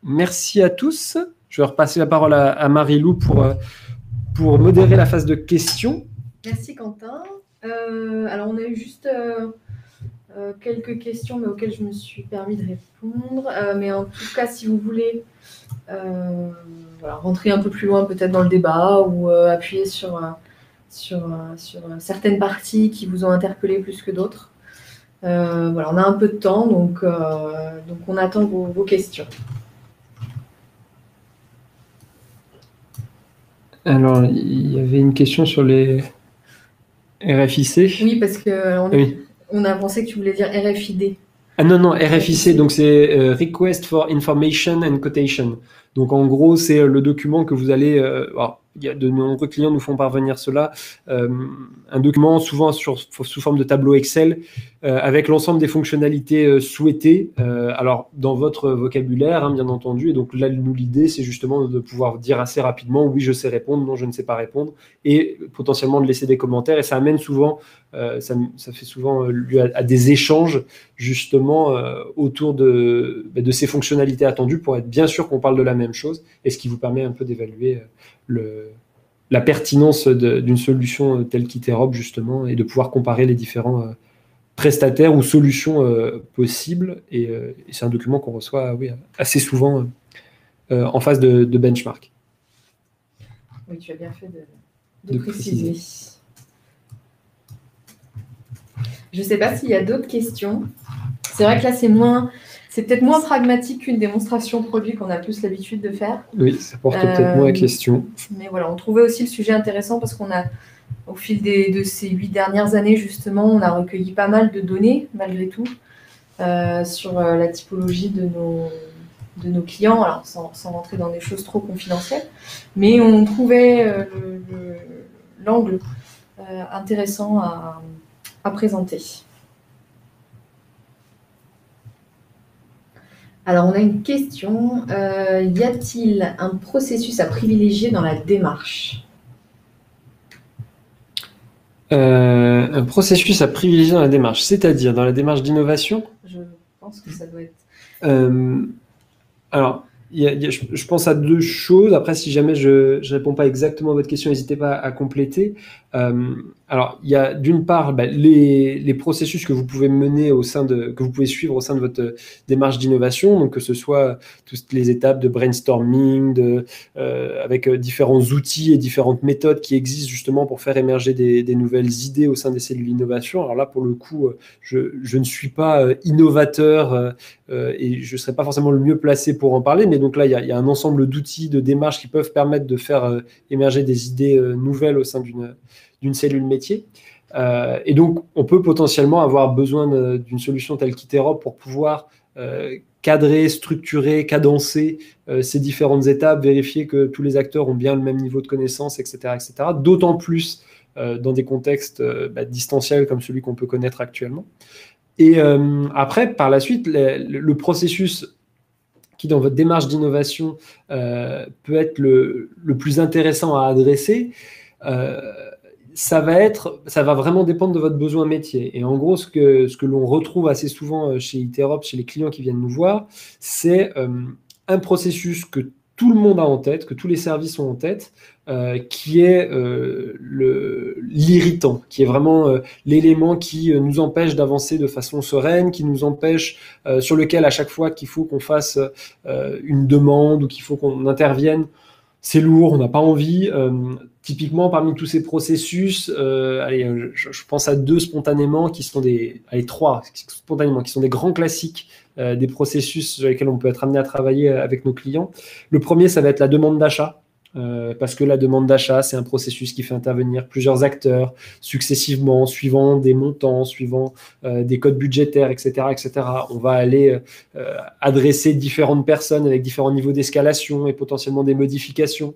Merci à tous. Je vais repasser la parole à Marie-Lou pour modérer la phase de questions. Merci Quentin. Alors on a eu juste quelques questions mais auxquelles je me suis permis de répondre. Mais en tout cas, si vous voulez rentrer un peu plus loin peut-être dans le débat ou appuyer sur certaines parties qui vous ont interpellé plus que d'autres, on a un peu de temps, donc on attend vos questions. Alors, il y avait une question sur les RFIC. Oui, parce qu'on a pensé que tu voulais dire RFID. Ah non, RFIC, donc c'est Request for Information and Quotation. Donc en gros, c'est le document que vous allez... il y a de nombreux clients nous font parvenir cela, un document souvent sous forme de tableau Excel avec l'ensemble des fonctionnalités souhaitées. Alors dans votre vocabulaire, bien entendu. Et donc là, nous, l'idée, c'est justement de pouvoir dire assez rapidement oui, je sais répondre, non, je ne sais pas répondre, et potentiellement de laisser des commentaires. Et ça amène souvent, ça fait souvent lieu à des échanges justement autour de ces fonctionnalités attendues pour être bien sûr qu'on parle de la même chose, et ce qui vous permet un peu d'évaluer la pertinence d'une solution telle qu'Iterop justement, et de pouvoir comparer les différents prestataires ou solutions possibles, et c'est un document qu'on reçoit assez souvent en phase de benchmark. Oui, tu as bien fait de préciser. Je ne sais pas s'il y a d'autres questions. C'est vrai que là, c'est peut-être moins pragmatique qu'une démonstration produit qu'on a plus l'habitude de faire. Oui, ça porte peut-être moins à question. Mais voilà, on trouvait aussi le sujet intéressant parce qu'on a, au fil de ces 8 dernières années, justement, on a recueilli pas mal de données, malgré tout, sur la typologie de nos clients, alors sans rentrer dans des choses trop confidentielles. Mais on trouvait l'angle intéressant à présenter. Alors, on a une question. Y a-t-il un processus à privilégier dans la démarche ? Un processus à privilégier dans la démarche, c'est-à-dire dans la démarche d'innovation ? Je pense que ça doit être... Alors, je pense à deux choses. Après, si jamais je ne réponds pas exactement à votre question, n'hésitez pas à compléter. Alors, il y a d'une part les processus que vous pouvez mener que vous pouvez suivre au sein de votre démarche d'innovation, donc que ce soit toutes les étapes de brainstorming, avec différents outils et différentes méthodes qui existent justement pour faire émerger des nouvelles idées au sein des cellules d'innovation. Alors là, pour le coup, je ne suis pas innovateur et je ne serai pas forcément le mieux placé pour en parler, mais donc là, il y a un ensemble d'outils, de démarches qui peuvent permettre de faire émerger des idées nouvelles au sein d'une cellule métier. Et donc, on peut potentiellement avoir besoin d'une solution telle qu'Iterop pour pouvoir cadrer, structurer, cadencer ces différentes étapes, vérifier que tous les acteurs ont bien le même niveau de connaissance, etc. etc. D'autant plus dans des contextes distanciels comme celui qu'on peut connaître actuellement. Et après, par la suite, le processus qui, dans votre démarche d'innovation, peut être le plus intéressant à adresser, ça va vraiment dépendre de votre besoin métier. Et en gros, ce que l'on retrouve assez souvent chez Iterop, chez les clients qui viennent nous voir, c'est un processus que tout le monde a en tête, que tous les services ont en tête, qui est l'irritant, qui est vraiment l'élément qui nous empêche d'avancer de façon sereine, qui nous empêche, sur lequel à chaque fois qu'il faut qu'on fasse une demande ou qu'il faut qu'on intervienne, c'est lourd, on n'a pas envie. Typiquement, parmi tous ces processus, je pense à deux spontanément qui sont trois spontanément qui sont des grands classiques des processus sur lesquels on peut être amené à travailler avec nos clients. Le premier, ça va être la demande d'achat. Parce que la demande d'achat, c'est un processus qui fait intervenir plusieurs acteurs successivement, suivant des montants, suivant des codes budgétaires, etc., etc. On va aller adresser différentes personnes avec différents niveaux d'escalation et potentiellement des modifications.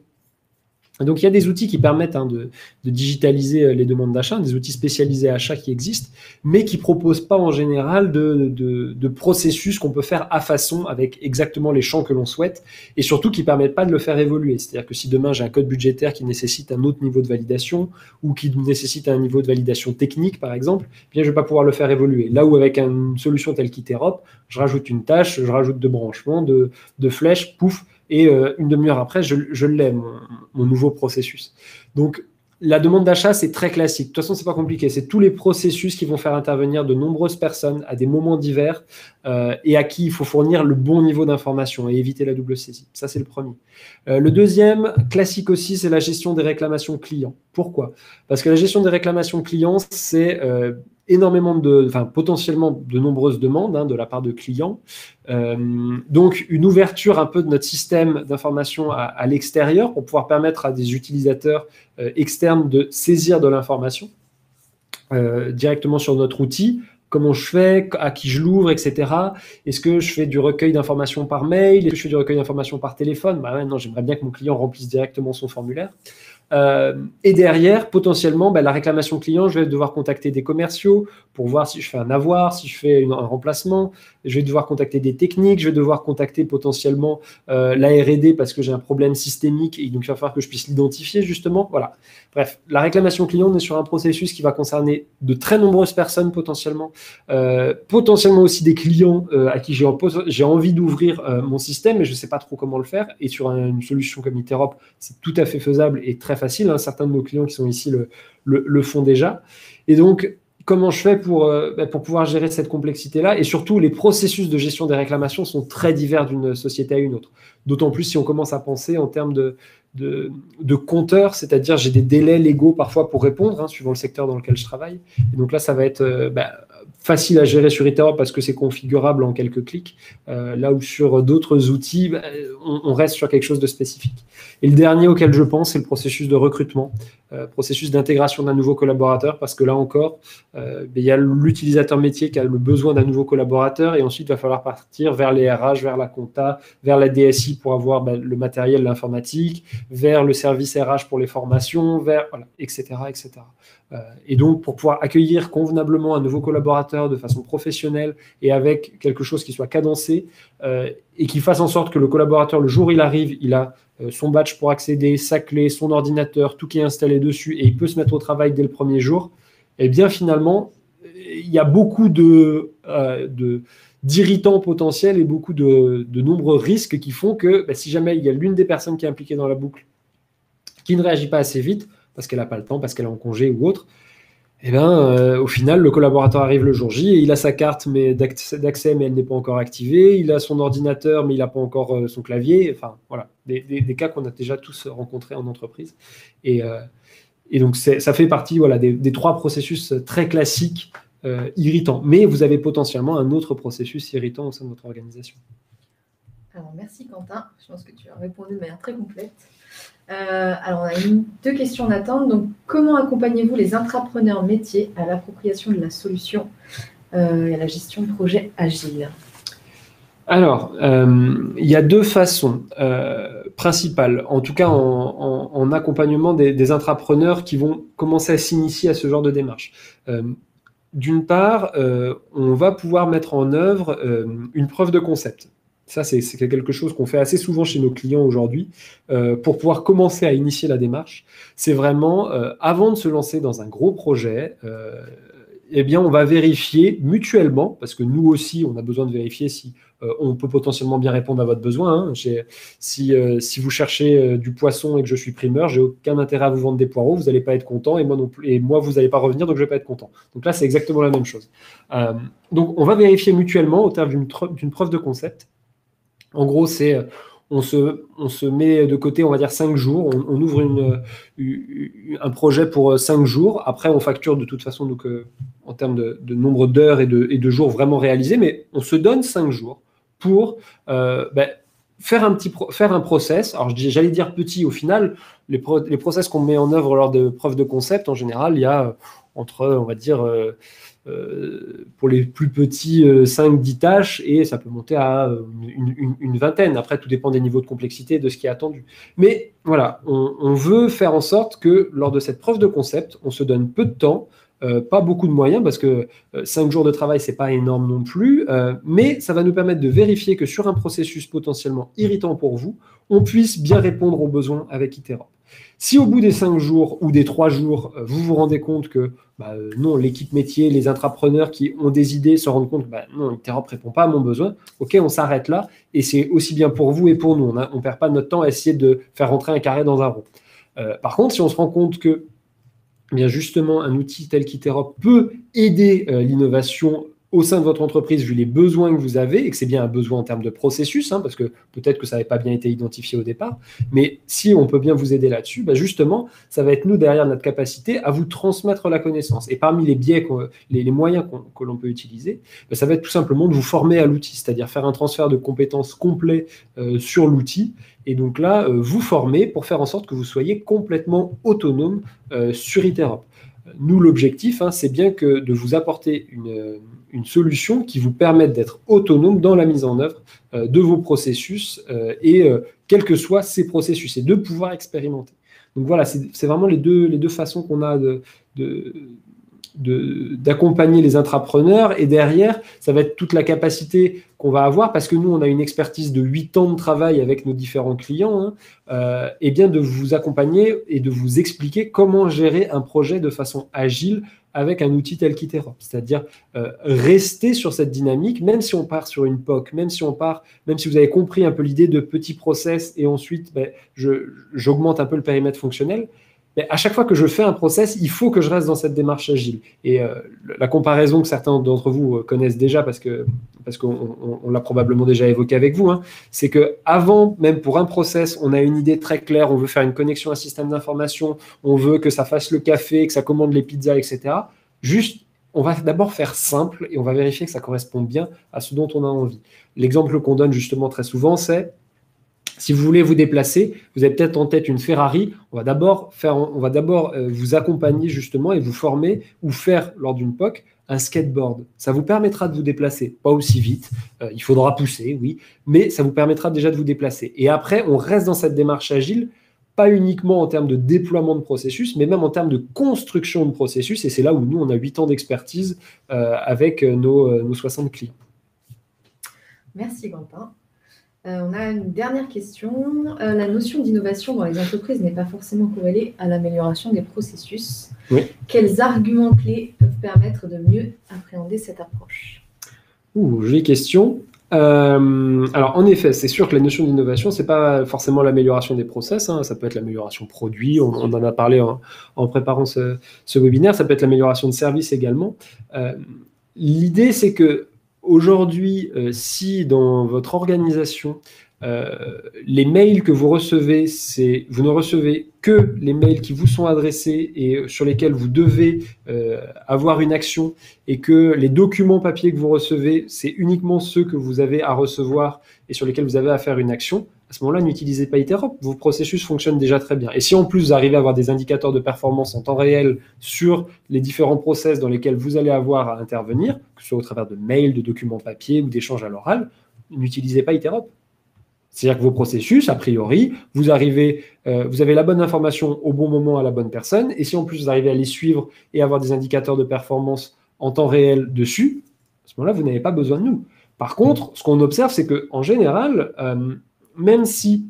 Donc, il y a des outils qui permettent de digitaliser les demandes d'achat, des outils spécialisés achat qui existent, mais qui ne proposent pas en général de processus qu'on peut faire à façon avec exactement les champs que l'on souhaite, et surtout qui ne permettent pas de le faire évoluer. C'est-à-dire que si demain j'ai un code budgétaire qui nécessite un autre niveau de validation, ou qui nécessite un niveau de validation technique, par exemple, eh bien, je ne vais pas pouvoir le faire évoluer. Là où avec une solution telle qu'Iterop, je rajoute une tâche, je rajoute deux branchements, de flèches, pouf, et une demi-heure après, je l'ai, mon nouveau processus. Donc, la demande d'achat, c'est très classique. De toute façon, ce n'est pas compliqué. C'est tous les processus qui vont faire intervenir de nombreuses personnes à des moments divers et à qui il faut fournir le bon niveau d'information et éviter la double saisie. Ça, c'est le premier. Le deuxième, classique aussi, c'est la gestion des réclamations clients. Pourquoi ? Parce que la gestion des réclamations clients, c'est potentiellement de nombreuses demandes de la part de clients. Donc, une ouverture un peu de notre système d'information à l'extérieur pour pouvoir permettre à des utilisateurs externes de saisir de l'information directement sur notre outil. Comment je fais, à qui je l'ouvre, etc. Est-ce que je fais du recueil d'informations par mail? Est-ce que je fais du recueil d'informations par téléphone? Non, j'aimerais bien que mon client remplisse directement son formulaire. Et derrière, potentiellement, la réclamation client, je vais devoir contacter des commerciaux pour voir si je fais un avoir, si je fais un remplacement. Je vais devoir contacter des techniques, je vais devoir contacter potentiellement la R&D parce que j'ai un problème systémique et donc il va falloir que je puisse l'identifier justement. Voilà. Bref, la réclamation client, on est sur un processus qui va concerner de très nombreuses personnes potentiellement aussi des clients à qui j'ai envie d'ouvrir mon système, mais je ne sais pas trop comment le faire. Et sur une solution comme Interop, c'est tout à fait faisable et très facile. Certains de nos clients qui sont ici le font déjà. Et donc, comment je fais pour pouvoir gérer cette complexité-là? Et surtout, les processus de gestion des réclamations sont très divers d'une société à une autre. D'autant plus si on commence à penser en termes de compteurs, c'est-à-dire j'ai des délais légaux parfois pour répondre, suivant le secteur dans lequel je travaille. Et donc là, ça va être facile à gérer sur Interop parce que c'est configurable en quelques clics, là où sur d'autres outils, on reste sur quelque chose de spécifique. Et le dernier auquel je pense, c'est le processus de recrutement, processus d'intégration d'un nouveau collaborateur, parce que là encore, il y a l'utilisateur métier qui a le besoin d'un nouveau collaborateur, et ensuite il va falloir partir vers les RH, vers la compta, vers la DSI pour avoir le matériel, l'informatique, vers le service RH pour les formations, etc., etc. Et donc, pour pouvoir accueillir convenablement un nouveau collaborateur de façon professionnelle et avec quelque chose qui soit cadencé et qui fasse en sorte que le collaborateur, le jour où il arrive, il a son badge pour accéder, sa clé, son ordinateur, tout qui est installé dessus et il peut se mettre au travail dès le premier jour, et bien finalement, il y a beaucoup d'irritants potentiels et beaucoup de nombreux risques qui font que si jamais il y a l'une des personnes qui est impliquée dans la boucle qui ne réagit pas assez vite, parce qu'elle n'a pas le temps, parce qu'elle est en congé ou autre, au final, le collaborateur arrive le jour J et il a sa carte d'accès, mais elle n'est pas encore activée. Il a son ordinateur, mais il n'a pas encore son clavier. Enfin, voilà, des cas qu'on a déjà tous rencontrés en entreprise. Et donc, ça fait partie des trois processus très classiques irritants. Mais vous avez potentiellement un autre processus irritant au sein de votre organisation. Alors, merci Quentin. Je pense que tu as répondu de manière très complète. Alors, on a deux questions en attente. Donc, comment accompagnez-vous les intrapreneurs métiers à l'appropriation de la solution et à la gestion de projets agiles? Alors, il y a deux façons principales, en tout cas en accompagnement des intrapreneurs qui vont commencer à s'initier à ce genre de démarche. D'une part, on va pouvoir mettre en œuvre une preuve de concept. Ça, c'est quelque chose qu'on fait assez souvent chez nos clients aujourd'hui. Pour pouvoir commencer à initier la démarche, c'est vraiment, avant de se lancer dans un gros projet, eh bien, on va vérifier mutuellement, parce que nous aussi, on a besoin de vérifier si on peut potentiellement bien répondre à votre besoin. Hein. Si vous cherchez du poisson et que je suis primeur, j'ai aucun intérêt à vous vendre des poireaux, vous n'allez pas être content, et moi non plus, et moi, vous n'allez pas revenir, donc je ne vais pas être content. Donc là, c'est exactement la même chose. Donc, on va vérifier mutuellement au terme d'une preuve de concept. En gros, c'est on se met de côté, on va dire 5 jours. On ouvre un projet pour 5 jours. Après, on facture de toute façon donc, en termes de nombre d'heures et de jours vraiment réalisés. Mais on se donne 5 jours pour faire un process. Alors, j'allais dire petit. Au final, les process qu'on met en œuvre lors de preuves de concept, en général, il y a entre, on va dire... pour les plus petits 5-10 tâches et ça peut monter à une vingtaine. Après, tout dépend des niveaux de complexité de ce qui est attendu. Mais voilà, on veut faire en sorte que lors de cette preuve de concept, on se donne peu de temps, pas beaucoup de moyens parce que 5 jours de travail, c'est pas énorme non plus, mais ça va nous permettre de vérifier que sur un processus potentiellement irritant pour vous, on puisse bien répondre aux besoins avec Iterop. Si au bout des 5 jours ou des 3 jours, vous vous rendez compte que non, l'équipe métier, les intrapreneurs qui ont des idées se rendent compte que non, Iterop ne répond pas à mon besoin, ok, on s'arrête là et c'est aussi bien pour vous et pour nous. On ne perd pas notre temps à essayer de faire rentrer un carré dans un rond. Par contre, si on se rend compte que bien justement, un outil tel qu'Iterop peut aider l'innovation au sein de votre entreprise, vu les besoins que vous avez, et que c'est bien un besoin en termes de processus, hein, parce que peut-être que ça n'avait pas bien été identifié au départ, mais si on peut bien vous aider là-dessus, justement, ça va être nous, derrière notre capacité, à vous transmettre la connaissance. Et parmi les biais, les moyens que l'on peut utiliser, ça va être tout simplement de vous former à l'outil, c'est-à-dire faire un transfert de compétences complet sur l'outil, et donc là, vous former pour faire en sorte que vous soyez complètement autonome sur Iterop. Nous, l'objectif, c'est bien que de vous apporter une solution qui vous permette d'être autonome dans la mise en œuvre de vos processus quels que soient ces processus, et de pouvoir expérimenter. Donc voilà, c'est vraiment les deux façons qu'on a d'accompagner les intrapreneurs, et derrière, ça va être toute la capacité qu'on va avoir, parce que nous, on a une expertise de 8 ans de travail avec nos différents clients, et bien de vous accompagner et de vous expliquer comment gérer un projet de façon agile avec un outil tel qu'Iterop. C'est-à-dire rester sur cette dynamique, même si on part sur une POC, même si vous avez compris un peu l'idée de petits process, et ensuite j'augmente un peu le périmètre fonctionnel. Mais à chaque fois que je fais un process, il faut que je reste dans cette démarche agile. Et la comparaison que certains d'entre vous connaissent déjà, parce qu'on l'a probablement déjà évoqué avec vous, c'est qu'avant, même pour un process, on a une idée très claire, on veut faire une connexion à un système d'information, on veut que ça fasse le café, que ça commande les pizzas, etc. Juste, on va d'abord faire simple et on va vérifier que ça correspond bien à ce dont on a envie. L'exemple qu'on donne justement très souvent, c'est si vous voulez vous déplacer, vous avez peut-être en tête une Ferrari, on va d'abord vous accompagner justement et vous former ou faire lors d'une POC un skateboard. Ça vous permettra de vous déplacer, pas aussi vite, il faudra pousser, oui, mais ça vous permettra déjà de vous déplacer. Et après, on reste dans cette démarche agile, pas uniquement en termes de déploiement de processus, mais même en termes de construction de processus, et c'est là où nous, on a 8 ans d'expertise avec nos 60 clients. Merci Quentin. On a une dernière question. La notion d'innovation dans les entreprises n'est pas forcément corrélée à l'amélioration des processus. Oui. Quels arguments clés peuvent permettre de mieux appréhender cette approche ? Jolie question. Alors, en effet, c'est sûr que la notion d'innovation, ce n'est pas forcément l'amélioration des process, ça peut être l'amélioration produit, on en a parlé en préparant ce webinaire, ça peut être l'amélioration de service également. L'idée, c'est que aujourd'hui, si dans votre organisation, les mails que vous recevez, vous ne recevez que les mails qui vous sont adressés et sur lesquels vous devez avoir une action, et que les documents papier que vous recevez, c'est uniquement ceux que vous avez à recevoir et sur lesquels vous avez à faire une action, à ce moment-là, n'utilisez pas Iterop. Vos processus fonctionnent déjà très bien. Et si en plus vous arrivez à avoir des indicateurs de performance en temps réel sur les différents process dans lesquels vous allez avoir à intervenir, que ce soit au travers de mails, de documents papier ou d'échanges à l'oral, n'utilisez pas Iterop. C'est-à-dire que vos processus, a priori, vous avez la bonne information au bon moment à la bonne personne, et si en plus vous arrivez à les suivre et avoir des indicateurs de performance en temps réel dessus, à ce moment-là, vous n'avez pas besoin de nous. Par contre, ce qu'on observe, c'est qu'en général, même si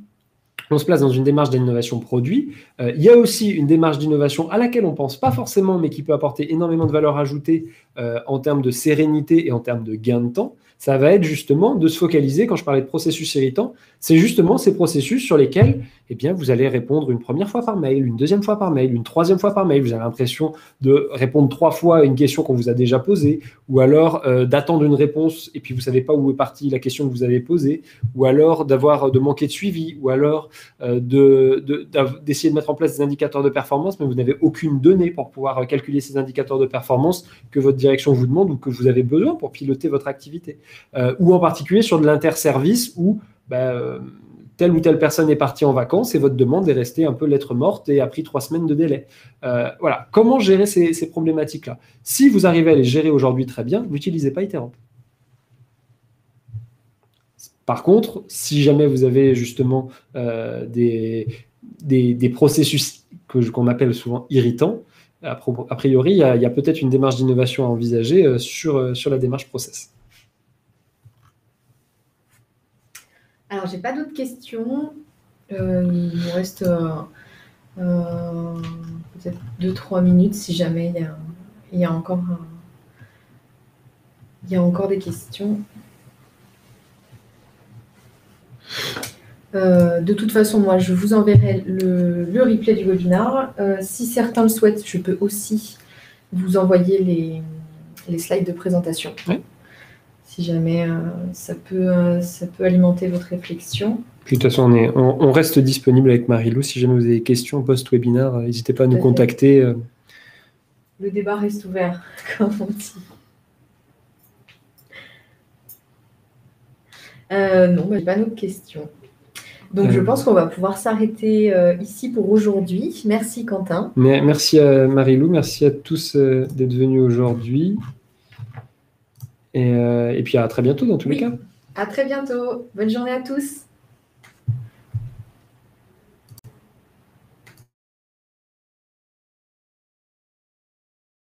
on se place dans une démarche d'innovation produit. Il y a aussi une démarche d'innovation à laquelle on ne pense pas forcément, mais qui peut apporter énormément de valeur ajoutée en termes de sérénité et en termes de gain de temps. Ça va être justement de se focaliser, quand je parlais de processus irritants, c'est justement ces processus sur lesquels eh bien, vous allez répondre une première fois par mail, une deuxième fois par mail, une troisième fois par mail. Vous avez l'impression de répondre 3 fois à une question qu'on vous a déjà posée, ou alors d'attendre une réponse et puis vous ne savez pas où est partie la question que vous avez posée, ou alors de manquer de suivi, ou alors d'essayer de mettre en place des indicateurs de performance, mais vous n'avez aucune donnée pour pouvoir calculer ces indicateurs de performance que votre direction vous demande ou que vous avez besoin pour piloter votre activité. Ou en particulier sur de l'interservice où telle ou telle personne est partie en vacances et votre demande est restée un peu lettre morte et a pris 3 semaines de délai. Voilà. Comment gérer ces problématiques-là? Si vous arrivez à les gérer aujourd'hui très bien, n'utilisez pas Iterant. Par contre, si jamais vous avez justement des processus qu'on appelle souvent irritants, a priori, il y a peut-être une démarche d'innovation à envisager sur la démarche process. Alors, j'ai pas d'autres questions. Il nous reste peut-être 2-3 minutes si jamais il y a encore des questions. De toute façon, moi, je vous enverrai le replay du webinaire. Si certains le souhaitent, je peux aussi vous envoyer les slides de présentation. Oui. Si jamais ça peut alimenter votre réflexion. Puis, de toute façon, on reste disponible avec Marie-Lou. Si jamais vous avez des questions post-webinaire, n'hésitez pas à nous contacter. Le débat reste ouvert, comme on dit. Non, je n'ai pas d'autres questions. Donc, je pense qu'on va pouvoir s'arrêter ici pour aujourd'hui. Merci, Quentin. Merci à Marie-Lou. Merci à tous d'être venus aujourd'hui. Et puis, à très bientôt, dans tous les cas. À très bientôt. Bonne journée à tous.